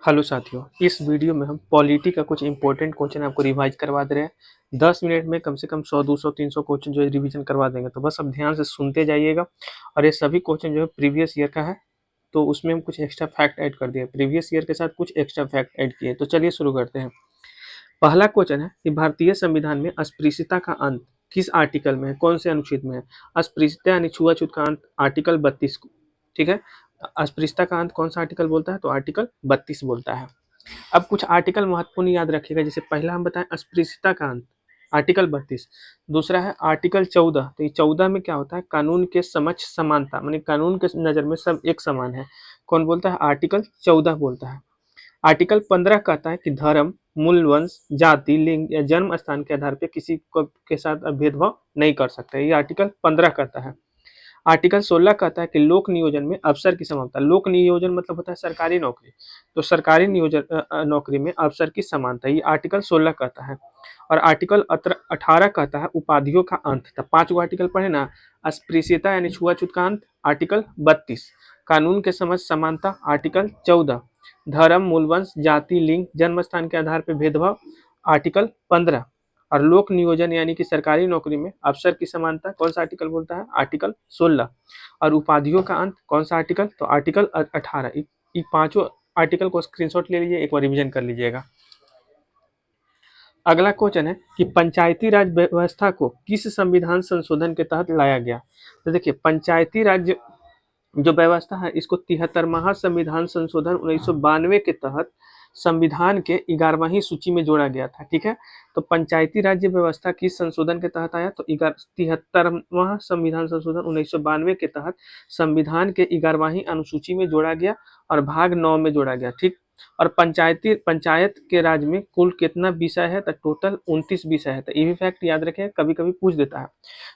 Hello साथियों, इस video में हम पॉलिटी का कुछ इंपॉर्टेंट क्वेश्चन आपको रिवाइज करवा दे रहे हैं। 10 मिनट में कम से कम 100, 200, 300 क्वेश्चन जो है रिवीजन करवा देंगे। तो बस अब ध्यान से सुनते जाइएगा। और ये सभी क्वेश्चन जो है प्रीवियस ईयर का है, तो उसमें हम कुछ एक्स्ट्रा फैक्ट ऐड कर दिए। प्रीवियस ईयर के साथ कुछ एक्स्ट्रा फैक्ट ऐड किए। तो चलिए शुरू करते हैं। पहला क्वेश्चन है कि भारतीय संविधान में अस्पृश्यता का अंत किस आर्टिकल में है, कौन से अनुच्छेद में है। अस्पृश्यता यानी छुआछूत का अंत आर्टिकल 32 को, ठीक है। अस्पृश्यता का अंत कौन सा आर्टिकल बोलता है, तो आर्टिकल 32 बोलता है। अब कुछ आर्टिकल महत्वपूर्ण याद रखिएगा। जैसे पहला हम बताएं अस्पृश्यता का अंत, आर्टिकल 32। दूसरा है आर्टिकल 14। तो ये 14 में क्या होता है, कानून के समक्ष समानता, मानी कानून के नजर में सब एक समान है। कौन बोलता है, आर्टिकल 14 बोलता है। आर्टिकल 15 कहता है कि धर्म, मूल वंश, जाति, लिंग या जन्म स्थान के आधार पर किसी को के साथ भेदभाव नहीं कर सकते। ये आर्टिकल 15 कहता है। आर्टिकल 16 कहता है कि लोक नियोजन में अफसर की समानता। लोक नियोजन मतलब होता है सरकारी नौकरी, तो सरकारी नियोजन नौकरी में अफसर की समानता, ये आर्टिकल 16 कहता है। और आर्टिकल 18 कहता है उपाधियों का अंत। तब 5 गो आर्टिकल पढ़े ना। अस्पृश्यता यानी छुआछूत का अंत, आर्टिकल 32। कानून के समझ समानता, आर्टिकल 14। धर्म, मूलवंश, जाति, लिंग, जन्म स्थान के आधार पर भेदभाव, आर्टिकल 15। और लोक नियोजन यानी कि सरकारी नौकरी में अफसर की समानता, कौन सा आर्टिकल बोलता है, आर्टिकल 16। और उपाधियों का अंत, कौन सा आर्टिकल, तो आर्टिकल 18। ये पांचों आर्टिकल को स्क्रीनशॉट ले लीजिए, एक बार रिवीजन कर लीजिएगा। अगला क्वेश्चन है कि पंचायती राज व्यवस्था को किस संविधान संशोधन के तहत लाया गया। तो देखिए, पंचायती राज जो व्यवस्था है, इसको 73वां संविधान संशोधन 1992 के तहत संविधान के 11वीं सूची में जोड़ा गया था, ठीक है। तो पंचायती राज्य व्यवस्था किस संशोधन के तहत आया, तो 73वां संविधान संशोधन 1992 के तहत संविधान के 11वीं अनुसूची में जोड़ा गया और भाग 9 में जोड़ा गया, ठीक। और पंचायत के राज में कुल कितना विषय है, तो टोटल 29 विषय है। तो ये भी फैक्ट याद रखें, कभी कभी पूछ देता है।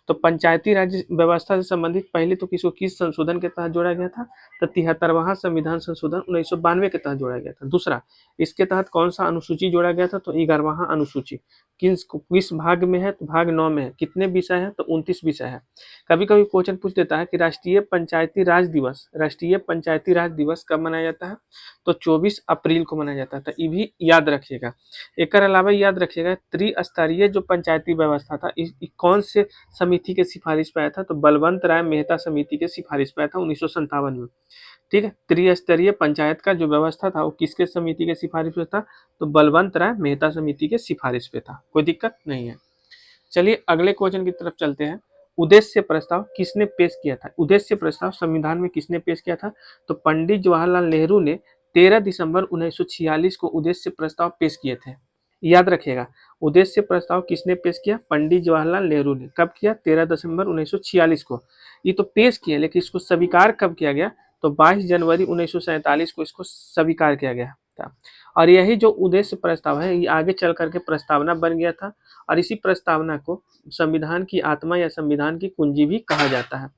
तो पंचायती राज व्यवस्था से संबंधित पहले तो किस संशोधन के तहत जोड़ा गया था, तो 73वां संविधान संशोधन 1992 के तहत जोड़ा गया था। दूसरा, इसके तहत कौन सा अनुसूची जोड़ा गया था, तो 11वां अनुसूची। किस भाग में है, तो भाग 9 में है। कितने विषय है, तो 29 विषय है। कभी कभी क्वेश्चन पूछ देता है कि राष्ट्रीय पंचायती राज दिवस कब मनाया जाता है, तो 24 अप्रैल को मनाया जाता है। तो ये भी याद रखिएगा। एक अलावा याद रखिएगा, त्रिस्तरीय जो पंचायती व्यवस्था था, कौन से समिति के सिफारिश पे आया था, तो बलवंत राय मेहता समिति के सिफारिश पे आया था 1957 में, ठीक है। त्रिस्तरीय पंचायत का जो व्यवस्था था वो किसके समिति के सिफारिश पे था, तो बलवंत राय मेहता समिति के सिफारिश पे था। कोई दिक्कत नहीं है। चलिए अगले क्वेश्चन की तरफ चलते हैं। उद्देश्य प्रस्ताव किसने पेश किया था। उद्देश्य प्रस्ताव संविधान में किसने पेश किया था, तो पंडित जवाहरलाल नेहरू ने 13 दिसंबर 1946 को उद्देश्य प्रस्ताव पेश किए थे। याद रखिएगा, उद्देश्य प्रस्ताव किसने पेश किया, पंडित जवाहरलाल नेहरू ने। कब किया, 13 दिसंबर 1946 को। ये तो पेश किया, लेकिन इसको स्वीकार कब किया गया, तो 22 जनवरी 1947 को इसको स्वीकार किया गया था। और यही जो उद्देश्य प्रस्ताव है, ये आगे चल करके प्रस्तावना बन गया था। और इसी प्रस्तावना को संविधान की आत्मा या संविधान की कुंजी भी कहा जाता है।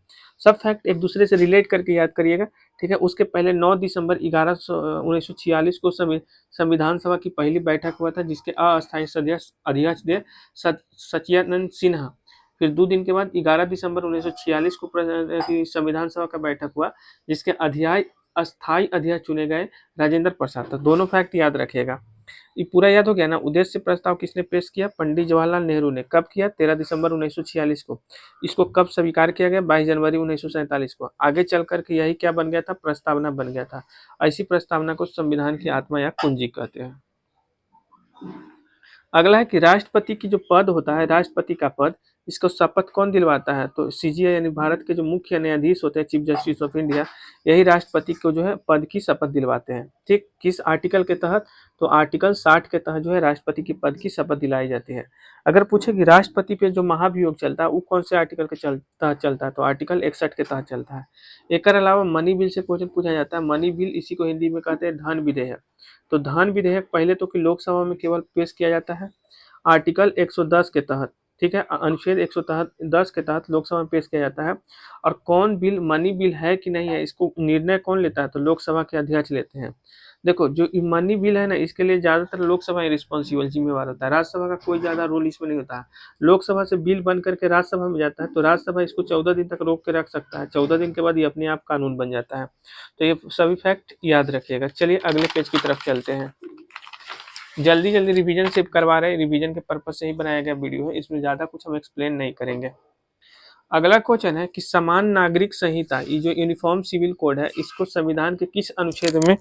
सब फैक्ट एक दूसरे से रिलेट करके याद करिएगा, ठीक है। उसके पहले 9 दिसंबर 1946 को संविधान सभा की पहली बैठक हुआ था, जिसके अस्थायी सदस्य अध्यक्ष थे सच्चिदानंद सिन्हा। फिर 2 दिन के बाद 11 दिसंबर 1946 को संविधान सभा का बैठक हुआ, जिसके अस्थायी अध्यक्ष चुने गए राजेंद्र प्रसाद। तो दोनों फैक्ट याद रखिएगा। ये पूरा याद हो गया ना। उद्देश्य प्रस्ताव किसने पेश किया, पंडित जवाहरलाल नेहरू ने। कब किया, 13 दिसंबर 1946 को। इसको कब स्वीकार किया गया, 22 जनवरी 1947 को। आगे चल करके यही क्या बन गया था, प्रस्तावना बन गया था। ऐसी प्रस्तावना को संविधान की आत्मा या कुंजी कहते हैं। अगला है कि राष्ट्रपति की जो पद होता है, राष्ट्रपति का पद, इसको शपथ कौन दिलवाता है, तो सीजीआई यानी भारत के जो मुख्य न्यायाधीश होते हैं, चीफ जस्टिस ऑफ इंडिया, यही राष्ट्रपति को जो है पद की शपथ दिलवाते हैं, ठीक। किस आर्टिकल के तहत, तो आर्टिकल 60 के तहत जो है राष्ट्रपति की पद की शपथ दिलाई जाती है। अगर पूछे कि राष्ट्रपति पे जो महाभियोग चलता है वो कौन से आर्टिकल के तहत चलता है, तो आर्टिकल 61 के तहत चलता है। एक अलावा मनी बिल से क्वेश्चन पूछा जाता है। मनी बिल, इसी को हिंदी में कहते हैं धन विधेयक। तो धन विधेयक पहले तो कि लोकसभा में केवल पेश किया जाता है आर्टिकल 110 के तहत, ठीक है, अनुच्छेद 110 के तहत लोकसभा में पेश किया जाता है। और कौन बिल मनी बिल है कि नहीं है, इसको निर्णय कौन लेता है, तो लोकसभा के अध्यक्ष लेते हैं। देखो जो मनी बिल है ना, इसके लिए ज्यादातर लोकसभा ही रिस्पॉन्सिबल जिम्मेवार होता है, राज्यसभा का कोई ज्यादा रोल इसमें नहीं होता है। लोकसभा से बिल बन करके राज्यसभा में जाता है तो राज्यसभा इसको 14 दिन तक रोक के रख सकता है, 14 दिन के बाद ये अपने आप कानून बन जाता है। तो ये सभी फैक्ट याद रखिएगा। चलिए अगले पेज की तरफ चलते हैं। जल्दी जल्दी रिवीजन सिर्फ करवा रहे हैं, रिवीजन के पर्पज से ही बनाया गया वीडियो है, इसमें ज्यादा कुछ हम एक्सप्लेन नहीं करेंगे। अगला क्वेश्चन है कि समान नागरिक संहिता, ये जो यूनिफॉर्म सिविल कोड है, इसको संविधान के किस अनुच्छेद में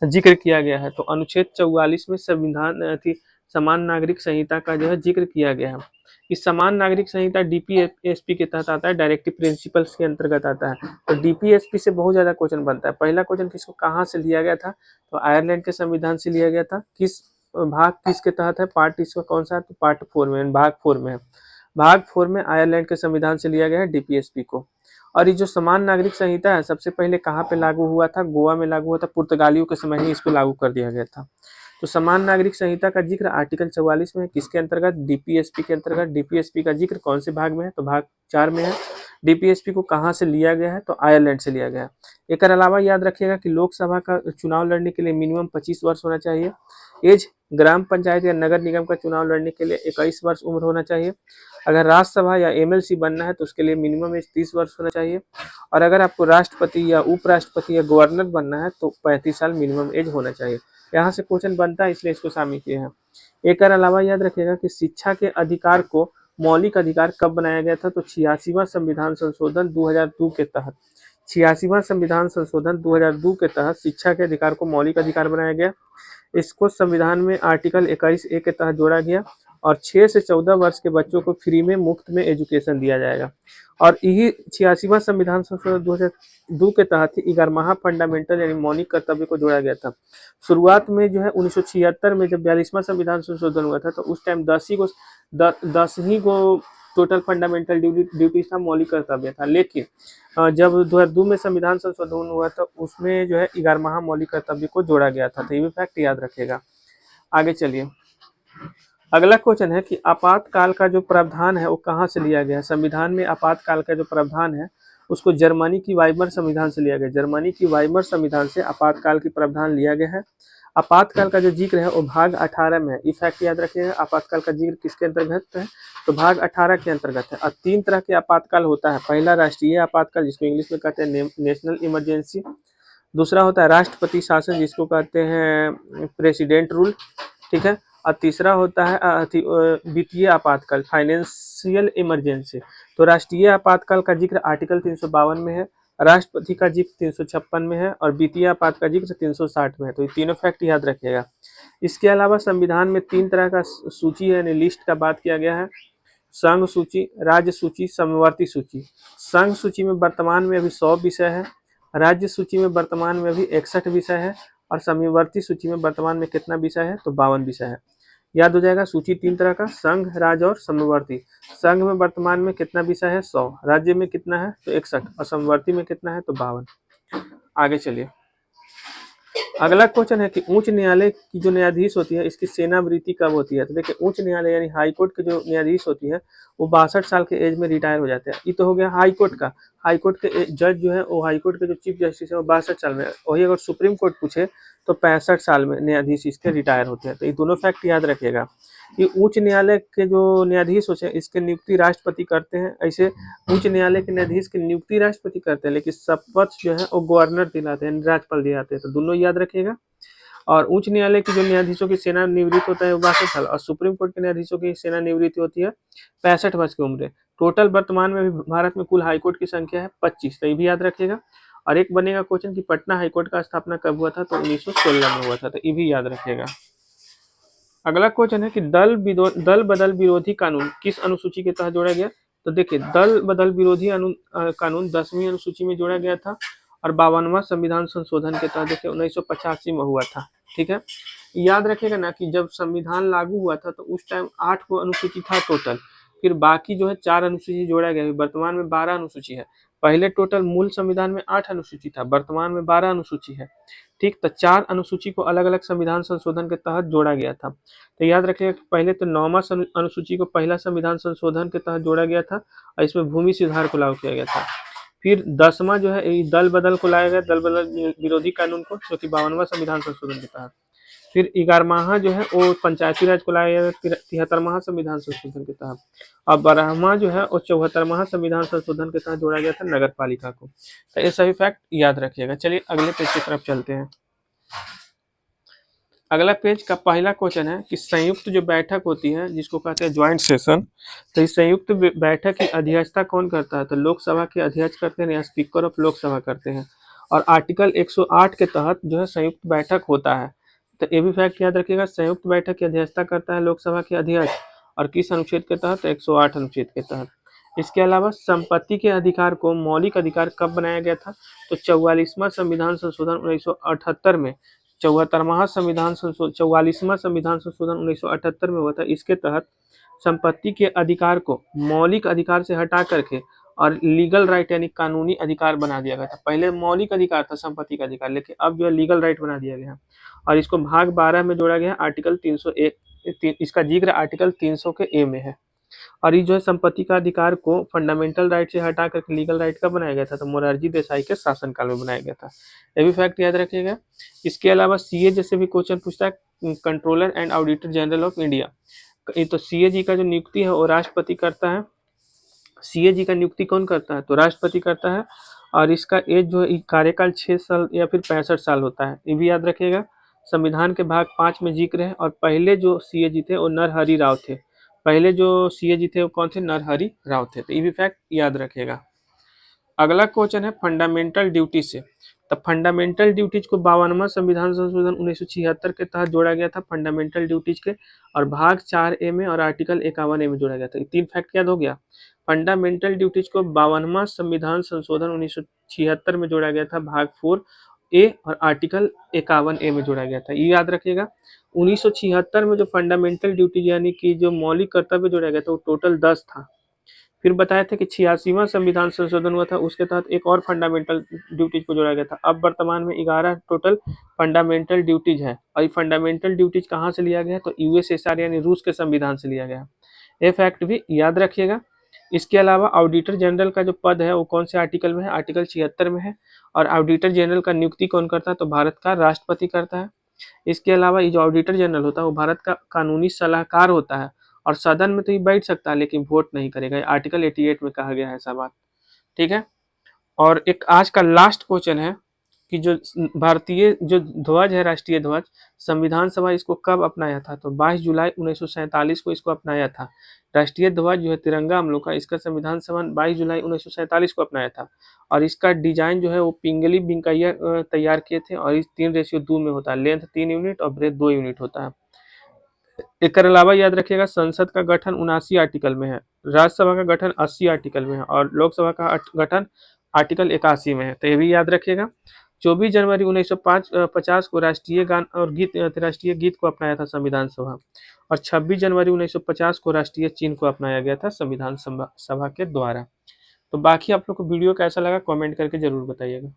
जिक्र किया गया है, तो अनुच्छेद 44 में संविधान थी समान नागरिक संहिता का जो है जिक्र किया गया है। इस समान नागरिक संहिता डीपीएसपी के तहत आता है, डायरेक्टिव प्रिंसिपल्स के अंतर्गत आता है। तो डीपीएसपी से बहुत ज्यादा क्वेश्चन बनता है। पहला क्वेश्चन किसको कहाँ से लिया गया था, तो आयरलैंड के संविधान से लिया गया था। किस भाग किसके तहत है, पार्ट इसका कौन सा है, तो पार्ट 4 में, भाग 4 में है। भाग 4 में आयरलैंड के संविधान से लिया गया है डीपीएसपी को। और ये जो समान नागरिक संहिता है सबसे पहले कहाँ पे लागू हुआ था, गोवा में लागू हुआ था, पुर्तगालियों के समय ही इसको लागू कर दिया गया था। तो समान नागरिक संहिता का जिक्र आर्टिकल 44 में है, किसके अंतर्गत, डीपीएसपी के अंतर्गत। डीपीएसपी का जिक्र कौन से भाग में है, तो भाग 4 में है। डीपीएसपी को कहाँ से लिया गया है, तो आयरलैंड से लिया गया है। एक अलावा याद रखिएगा कि लोकसभा का चुनाव लड़ने के लिए मिनिमम 25 वर्ष होना चाहिए। एज ग्राम पंचायत या नगर निगम का चुनाव लड़ने के लिए 21 वर्ष उम्र होना चाहिए। अगर राज्यसभा या एमएलसी बनना है तो उसके लिए मिनिमम एज 30 वर्ष होना चाहिए। और अगर आपको राष्ट्रपति या उपराष्ट्रपति या गवर्नर बनना है तो 35 साल मिनिमम एज होना चाहिए। यहाँ से क्वेश्चन बनता है इसलिए इसको शामिल किए हैं। एक अलावा याद रखिएगा कि शिक्षा के अधिकार को मौलिक अधिकार कब बनाया गया था, तो 86वां संविधान संशोधन 2002 के तहत। 86वां संविधान संशोधन 2002 के तहत शिक्षा के अधिकार को मौलिक अधिकार बनाया गया। इसको संविधान में आर्टिकल 21A के तहत जोड़ा गया। और 6 से 14 वर्ष के बच्चों को फ्री में मुफ्त में एजुकेशन दिया जाएगा। और यही 86वां संविधान संशोधन 2002 के तहत ही 11वां फंडामेंटल यानी मौलिक कर्तव्य को जोड़ा गया था। शुरुआत में जो है 1976 में जब 42वां संविधान संशोधन हुआ था तो उस टाइम 10 ही को टोटल फंडामेंटल ड्यूटीज था, मौलिक कर्तव्य था। लेकिन जब 2002 में संविधान संशोधन हुआ तो उसमें जो है 11वां मौलिक कर्तव्य को जोड़ा गया था। तो ये भी फैक्ट याद रखिएगा। आगे चलिए, अगला क्वेश्चन है कि आपातकाल का जो प्रावधान है वो कहाँ से लिया गया है। संविधान में आपातकाल का जो प्रावधान है उसको जर्मनी की वाइमर संविधान से लिया गया। जर्मनी की वाइमर संविधान से आपातकाल की प्रावधान लिया गया है। आपातकाल का जो जिक्र है वो भाग 18 में है। ये फैक्ट याद रखिएगा, आपातकाल का जिक्र किसके अंतर्गत है, तो भाग 18 के अंतर्गत है। और 3 तरह के आपातकाल होता है। पहला राष्ट्रीय आपातकाल जिसको इंग्लिश में कहते हैं नेशनल इमरजेंसी। दूसरा होता है राष्ट्रपति शासन जिसको कहते हैं प्रेसिडेंट रूल, ठीक है। और तीसरा होता है वित्तीय आपातकाल, फाइनेंशियल इमरजेंसी। तो राष्ट्रीय आपातकाल का जिक्र आर्टिकल 352 में है, राष्ट्रपति का जिक्र 356 में है और वित्तीय आपात का जिक्र 360 में है। तो ये तीनों फैक्ट याद रखिएगा। इसके अलावा संविधान में 3 तरह का सूची यानी लिस्ट का बात किया गया है, संघ सूची, राज्य सूची, समवर्ती सूची। संघ सूची में वर्तमान में अभी 100 विषय है, राज्य सूची में वर्तमान में अभी 61 विषय है और समवर्ती सूची में वर्तमान में कितना विषय है, तो 52 विषय है। याद हो जाएगा, सूची 3 तरह का, संघ, राज्य और समवर्ती। संघ में वर्तमान में कितना विषय है, 100, राज्य में कितना है तो 61 और समवर्ती में कितना है तो 52। आगे चलिए, अगला क्वेश्चन है कि उच्च न्यायालय की जो न्यायाधीश होती है इसकी सेवानिवृत्ति कब होती है। तो देखिए उच्च न्यायालय यानी हाई कोर्ट के जो न्यायाधीश होती है वो 62 साल के एज में रिटायर हो जाते हैं। ये तो हो गया हाई कोर्ट का। हाई कोर्ट के जज जो है वो हाई कोर्ट के जो चीफ जस्टिस है वो 62 साल में। वही अगर सुप्रीम कोर्ट पूछे तो 65 साल में न्यायाधीश इसके रिटायर होते हैं। तो ये दोनों फैक्ट याद रखिएगा। ये उच्च न्यायालय के जो न्यायाधीश होते हैं इसके नियुक्ति राष्ट्रपति करते हैं। ऐसे उच्च न्यायालय के न्यायाधीश की नियुक्ति राष्ट्रपति करते हैं लेकिन शपथ जो है वो गवर्नर दिलाते हैं, राज्यपाल दिलाते हैं। तो दोनों याद रखिएगा। और उच्च न्यायालय के जो न्यायाधीशों की सेना निवृत्त होता है वो 62 साल और सुप्रीम कोर्ट के न्यायाधीशों की सेना निवृत्ति होती है 65 वर्ष की उम्र। टोटल वर्तमान में भी भारत में कुल हाईकोर्ट की संख्या है 25। तो ये भी याद रखिएगा। और एक बनेगा क्वेश्चन कि पटना हाईकोर्ट का स्थापना कब हुआ था, तो 1916 में हुआ था। तो ये भी याद रखिएगा। अगला क्वेश्चन है कि दल बदल विरोधी कानून किस अनुसूची के तहत जोड़ा गया। तो देखिए दल बदल विरोधी कानून 10वीं अनुसूची में जोड़ा गया था और 52वां संविधान संशोधन के तहत देखिए 1985 में हुआ था, ठीक है। याद रखिएगा ना कि जब संविधान लागू हुआ था तो उस टाइम 8 को अनुसूची था टोटल, फिर बाकी जो है 4 अनुसूची जोड़ा गया। वर्तमान में 12 अनुसूची है। पहले टोटल मूल संविधान में 8 अनुसूची था, वर्तमान में 12 अनुसूची है। ठीक, तो 4 अनुसूची को अलग अलग संविधान संशोधन के तहत जोड़ा गया था। तो याद रखिएगा कि पहले तो 9वां अनुसूची को पहला संविधान संशोधन के तहत जोड़ा गया था और इसमें भूमि सुधार को लागू किया गया था। फिर 10वां जो है दल बदल को लाया गया, दल बदल विरोधी कानून को, जो कि 52वां संविधान संशोधन के तहत। फिर 11वां जो है वो पंचायती राज को लाया गया 73वां संविधान संशोधन के तहत। और 12वां जो है वो 74वां संविधान संशोधन के तहत जोड़ा गया था नगर पालिका को। तो ये सभी फैक्ट याद रखिएगा। चलिए अगले पेज की तरफ चलते हैं। अगला पेज का पहला क्वेश्चन है कि संयुक्त जो बैठक होती है जिसको कहते हैं ज्वाइंट सेशन, तो इस संयुक्त बैठक की अध्यक्षता कौन करता है? तो लोकसभा के अध्यक्ष करते हैं या स्पीकर ऑफ लोकसभा करते हैं। और आर्टिकल 108 के तहत जो है संयुक्त बैठक होता है। तो ये भी फैक्ट याद रखिएगा, संयुक्त बैठक की अध्यक्षता करता है लोकसभा के अध्यक्ष, और किस अनुच्छेद के तहत? 108 अनुच्छेद के तहत। इसके अलावा संपत्ति के अधिकार को मौलिक अधिकार कब बनाया गया था? तो 44वां संविधान संशोधन 1978 में, 44वां संविधान संशोधन 1978 में हुआ था। इसके तहत संपत्ति के अधिकार को मौलिक अधिकार से हटा करके और लीगल राइट यानी कानूनी अधिकार बना दिया गया था। पहले मौलिक अधिकार था संपत्ति का अधिकार, लेकिन अब जो है लीगल राइट बना दिया गया है और इसको भाग 12 में जोड़ा गया। आर्टिकल 301 इसका जिक्र आर्टिकल 300 के ए में है। और ये जो है संपत्ति का अधिकार को फंडामेंटल राइट से हटा करके लीगल राइट का बनाया गया था? तो मोरारजी देसाई के शासनकाल में बनाया गया था। ये भी फैक्ट याद रखिएगा। इसके अलावा सीए जैसे भी क्वेश्चन पूछता है, controller and auditor general of India, तो सीए जी का जो नियुक्ति है वो राष्ट्रपति करता है। सीए जी का नियुक्ति कौन करता है? तो राष्ट्रपति करता है। और इसका एज जो है कार्यकाल 6 साल या फिर 65 साल होता है, ये भी याद रखिएगा। संविधान के भाग 5 में जिक्र है। और पहले जो सीए जी थे वो नरहरि राव थे। पहले जो सीए जी थे वो कौन थे? नरहरि राव थे। तो ये भी फैक्ट याद रखिएगा। अगला क्वेश्चन है फंडामेंटल ड्यूटी से। तो फंडामेंटल ड्यूटीज को 52वां संविधान संशोधन 1976 के तहत जोड़ा गया था फंडामेंटल ड्यूटीज के, और भाग 4 ए में और आर्टिकल 51 ए में जोड़ा गया था। 3 फैक्ट याद हो गया। फंडामेंटल ड्यूटीज को 52वां संविधान संशोधन 1976 में जोड़ा गया था, भाग 4 ए और आर्टिकल 51 ए में जोड़ा गया था। ये याद रखिएगा। 1976 में जो फंडामेंटल ड्यूटीज यानी कि जो मौलिक कर्तव्य जोड़ा गया था वो टोटल 10 था। फिर बताया था कि 86वां संविधान संशोधन हुआ था, उसके तहत एक और फंडामेंटल ड्यूटीज को जोड़ा गया था। अब वर्तमान में 11 टोटल फंडामेंटल ड्यूटीज है। और ये फंडामेंटल ड्यूटीज कहाँ से लिया गया है? तो यूएसएसआर यानी रूस के संविधान से लिया गया है। ये फैक्ट भी याद रखिएगा। इसके अलावा ऑडिटर जनरल का जो पद है वो कौन से आर्टिकल में है? आर्टिकल 76 में है। और ऑडिटर जनरल का नियुक्ति कौन करता है? तो भारत का राष्ट्रपति करता है। इसके अलावा ये जो ऑडिटर जनरल होता है वो भारत का कानूनी सलाहकार होता है, और सदन में तो ये बैठ सकता है लेकिन वोट नहीं करेगा। आर्टिकल 88 में कहा गया है ऐसा बात। ठीक है। और एक आज का लास्ट क्वेश्चन है कि जो भारतीय जो ध्वज है, राष्ट्रीय ध्वज, संविधान सभा इसको कब अपनाया था? तो 22 जुलाई 1947 को इसको अपनाया था। राष्ट्रीय ध्वज जो है तिरंगा हम लोग का, इसका संविधान सभा 22 जुलाई 1947 को अपनाया था। और इसका डिजाइन जो है वो पिंगली वेंकैया तैयार किए थे। और इस 3:2 में होता है, लेंथ 3 यूनिट और ब्रेथ 2 यूनिट होता है। एक अलावा याद रखिएगा संसद का गठन 79 आर्टिकल में है, राज्यसभा का गठन 80 आर्टिकल में है, और लोकसभा का गठन आर्टिकल 81 में है। तो ये भी याद रखिएगा। 24 जनवरी 1950 को राष्ट्रीय गान और राष्ट्रीय गीत को अपनाया था संविधान सभा। और 26 जनवरी 1950 को राष्ट्रीय चिन्ह को अपनाया गया था संविधान सभा के द्वारा। तो बाकी आप लोग को वीडियो कैसा लगा कमेंट करके जरूर बताइएगा।